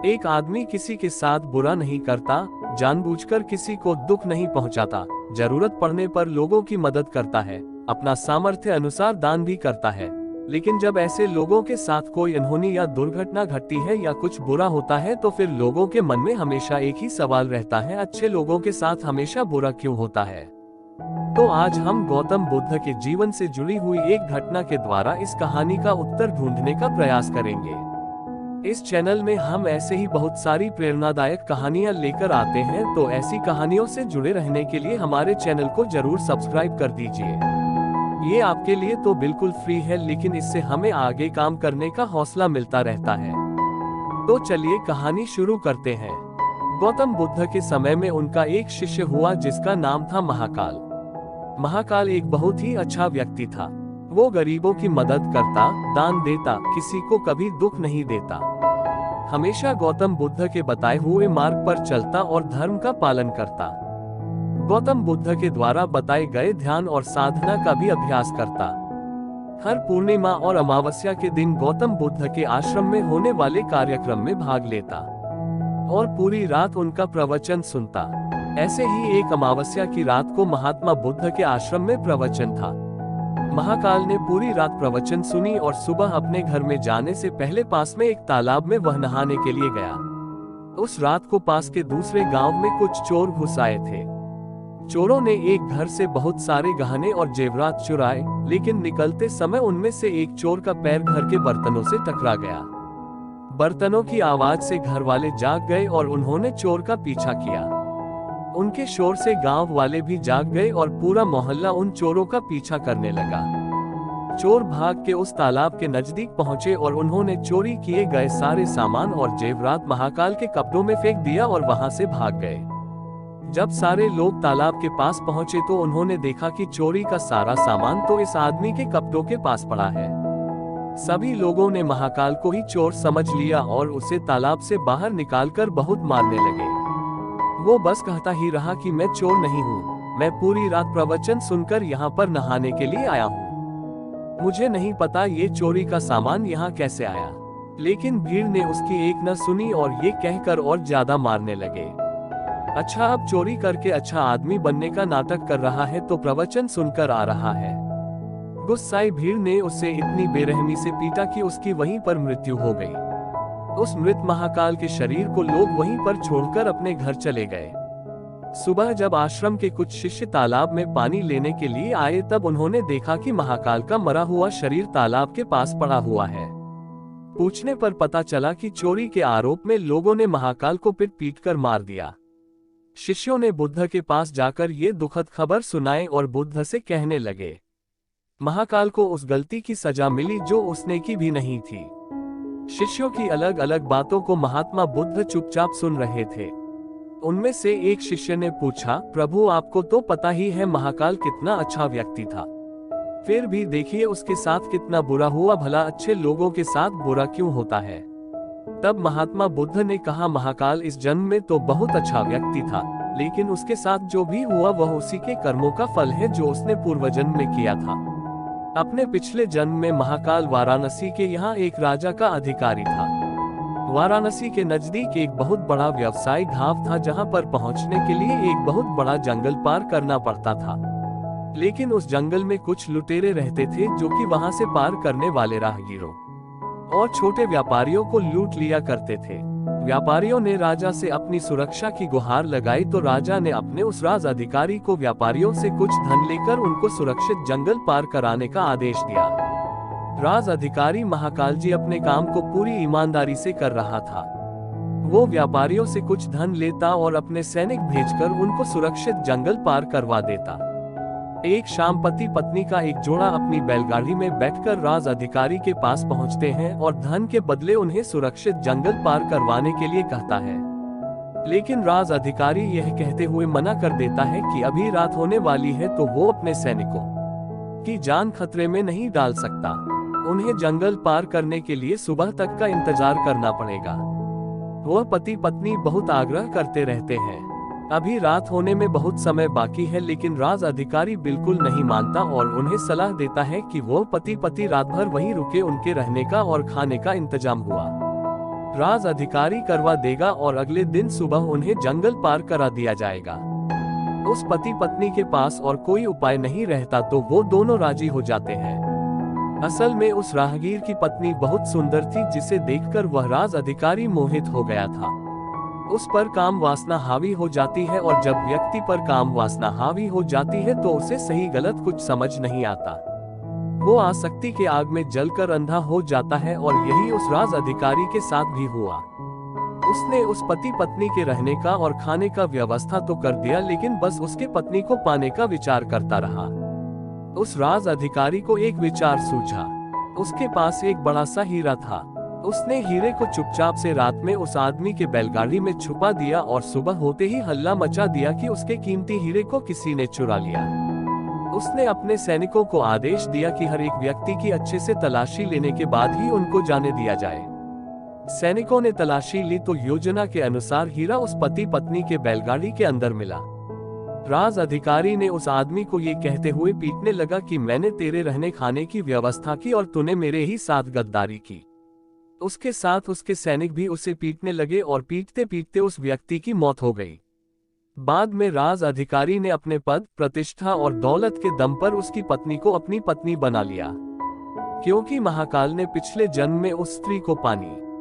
एक आदमी किसी के साथ बुरा नहीं करता, जानबूझकर किसी को दुख नहीं पहुंचाता, जरूरत पड़ने पर लोगों की मदद करता है, अपना सामर्थ्य अनुसार दान भी करता है। लेकिन जब ऐसे लोगों के साथ कोई अनहोनी या दुर्घटना घटती है या कुछ बुरा होता है तो फिर लोगों के मन में हमेशा एक ही सवाल रहता है, अच्छे लोगों के साथ हमेशा बुरा क्यों होता है। तो आज हम गौतम बुद्ध के जीवन से जुड़ी हुई एक घटना के द्वारा इस कहानी का उत्तर ढूंढने का प्रयास करेंगे। इस चैनल में हम ऐसे ही बहुत सारी प्रेरणादायक कहानियां लेकर आते हैं, तो ऐसी कहानियों से जुड़े रहने के लिए हमारे चैनल को जरूर सब्सक्राइब कर दीजिए। ये आपके लिए तो बिल्कुल फ्री है, लेकिन इससे हमें आगे काम करने का हौसला मिलता रहता है। तो चलिए कहानी शुरू करते हैं। गौतम बुद्ध के समय में उनका एक शिष्य हुआ जिसका नाम था महाकाल। महाकाल एक बहुत ही अच्छा व्यक्ति था। वो गरीबों की मदद करता, दान देता, किसी को कभी दुख नहीं देता। हमेशा गौतम बुद्ध के बताए हुए मार्ग पर चलता और धर्म का पालन करता। गौतम बुद्ध के द्वारा बताए गए ध्यान और साधना का भी अभ्यास करता। हर पूर्णिमा और अमावस्या के दिन गौतम बुद्ध के आश्रम में होने वाले कार्यक्रम में भाग लेता और पूरी रात उनका प्रवचन सुनता। ऐसे ही एक अमावस्या की रात को महात्मा बुद्ध के आश्रम में प्रवचन था। महाकाल ने पूरी रात प्रवचन सुनी और सुबह अपने घर में जाने से पहले पास में एक तालाब में वह नहाने के लिए गया। उस रात को पास के दूसरे गांव में कुछ चोर घुस आए थे। चोरों ने एक घर से बहुत सारे गहने और जेवरात चुराए, लेकिन निकलते समय उनमें से एक चोर का पैर घर के बर्तनों से टकरा गया। बर्तनों की आवाज से घर वाले जाग गए और उन्होंने चोर का पीछा किया। उनके शोर से गांव वाले भी जाग गए और पूरा मोहल्ला उन चोरों का पीछा करने लगा। चोर भाग के उस तालाब के नजदीक पहुंचे और उन्होंने चोरी किए गए सारे सामान और जेवरात महाकाल के कपड़ों में फेंक दिया और वहां से भाग गए। जब सारे लोग तालाब के पास पहुंचे तो उन्होंने देखा कि चोरी का सारा सामान तो इस आदमी के कपड़ों के पास पड़ा है। सभी लोगों ने महाकाल को ही चोर समझ लिया और उसे तालाब से बाहर निकालकर बहुत मारने लगे। वो बस कहता ही रहा कि मैं चोर नहीं हूँ, मैं पूरी रात प्रवचन सुनकर यहाँ पर नहाने के लिए आया हूँ। मुझे नहीं पता ये चोरी का सामान यहाँ कैसे आया। लेकिन भीड़ ने उसकी एक न सुनी और ये कहकर और ज्यादा मारने लगे। अच्छा, अब चोरी करके अच्छा आदमी बनने का नाटक कर रहा है तो प्रवचन सुनकर आ रहा है। गुस्साई भीड़ ने उसे इतनी बेरहमी से पीटा कि उसकी वहीं पर मृत्यु हो गई। उस मृत महाकाल के शरीर को लोग वहीं पर छोड़कर अपने घर चले गए। सुबह जब आश्रम के कुछ शिष्य तालाब में पानी लेने के लिए आए तब उन्होंने देखा कि महाकाल का मरा हुआ शरीर तालाब के पास पड़ा हुआ है। पूछने पर पता चला कि चोरी के आरोप में लोगों ने महाकाल को पीट पीट कर मार दिया। शिष्यों ने बुद्ध के पास जाकर ये दुखद खबर सुनाई और बुद्ध से कहने लगे, महाकाल को उस गलती की सजा मिली जो उसने की भी नहीं थी। शिष्यों की अलग अलग बातों को महात्मा बुद्ध चुपचाप सुन रहे थे। उनमें से एक शिष्य ने पूछा, प्रभु आपको तो पता ही है महाकाल कितना अच्छा व्यक्ति था, फिर भी देखिए उसके साथ कितना बुरा हुआ, भला अच्छे लोगों के साथ बुरा क्यों होता है। तब महात्मा बुद्ध ने कहा, महाकाल इस जन्म में तो बहुत अच्छा व्यक्ति था, लेकिन उसके साथ जो भी हुआ वह उसी के कर्मों का फल है जो उसने पूर्व जन्म में किया था। अपने पिछले जन्म में महाकाल वाराणसी के यहाँ एक राजा का अधिकारी था। वाराणसी के नजदीक एक बहुत बड़ा व्यवसायिक घाव था जहाँ पर पहुँचने के लिए एक बहुत बड़ा जंगल पार करना पड़ता था। लेकिन उस जंगल में कुछ लुटेरे रहते थे जो कि वहाँ से पार करने वाले राहगीरों और छोटे व्यापारियों को लूट लिया करते थे। व्यापारियों ने राजा से अपनी सुरक्षा की गुहार लगाई तो राजा ने अपने उस राज अधिकारी को व्यापारियों से कुछ धन लेकर उनको सुरक्षित जंगल पार कराने का आदेश दिया। राज अधिकारी महाकाल जी अपने काम को पूरी ईमानदारी से कर रहा था। वो व्यापारियों से कुछ धन लेता और अपने सैनिक भेजकर उनको सुरक्षित जंगल पार करवा देता। एक शाम पति पत्नी का एक जोड़ा अपनी बैलगाड़ी में बैठकर राज अधिकारी के पास पहुंचते हैं और धन के बदले उन्हें सुरक्षित जंगल पार करवाने के लिए कहता है। लेकिन राज अधिकारी यह कहते हुए मना कर देता है कि अभी रात होने वाली है तो वो अपने सैनिकों की जान खतरे में नहीं डाल सकता। उन्हें जंगल पार करने के लिए सुबह तक का इंतजार करना पड़ेगा। वह पति पत्नी बहुत आग्रह करते रहते हैं। अभी रात होने में बहुत समय बाकी है, लेकिन राज अधिकारी बिल्कुल नहीं मानता और उन्हें सलाह देता है कि वो पति रात भर वहीं रुके, उनके रहने का और खाने का इंतजाम हुआ। राज अधिकारी करवा देगा और अगले दिन सुबह उन्हें जंगल पार करा दिया जाएगा। उस पति पत्नी के पास और कोई उपाय नहीं रहता तो वो दोनों राजी हो जाते हैं। असल में उस राहगीर की पत्नी बहुत सुंदर थी, जिसे देखकर वह राज अधिकारी मोहित हो गया था। उस पर काम वासना हावी हो जाती है और जब व्यक्ति पर काम वासना हावी हो जाती है तो उसे सही गलत कुछ समझ नहीं आता। वो आसक्ति के आग में जलकर अंधा हो जाता है और यही उस राज अधिकारी के साथ भी हुआ। उसने उस पति पत्नी के रहने का और खाने का व्यवस्था तो कर दिया, लेकिन बस उसके पत्नी को पाने का विचार करता रहा। उस राज अधिकारी को एक विचार सूझा। उसके पास एक बड़ा सा हीरा था। उसने हीरे को चुपचाप से रात में उस आदमी के बैलगाड़ी में छुपा दिया और सुबह होते ही हल्ला मचा दिया कि उसके कीमती हीरे को किसी ने चुरा लिया। उसने अपने सैनिकों को आदेश दिया कि हर एक व्यक्ति की अच्छे से तलाशी लेने के बाद ही उनको जाने दिया जाए। सैनिकों ने तलाशी ली तो योजना के अनुसार हीरा उस पति पत्नी के बैलगाड़ी के अंदर मिला। राज अधिकारी ने उस आदमी को ये कहते हुए पीटने लगा कि मैंने तेरे रहने खाने की व्यवस्था की और तूने मेरे ही साथ गद्दारी की। उसके साथ उसके सैनिक भी उसे पीटने लगे और पीटते पीटते उस व्यक्ति की मौत हो गई। बाद में राज अधिकारी ने अपने पद, प्रतिष्ठा और दौलत के दम पर उसकी पत्नी को अपनी पत्नी बना लिया, क्योंकि महाकाल ने पिछले जन्म में उस स्त्री को पानी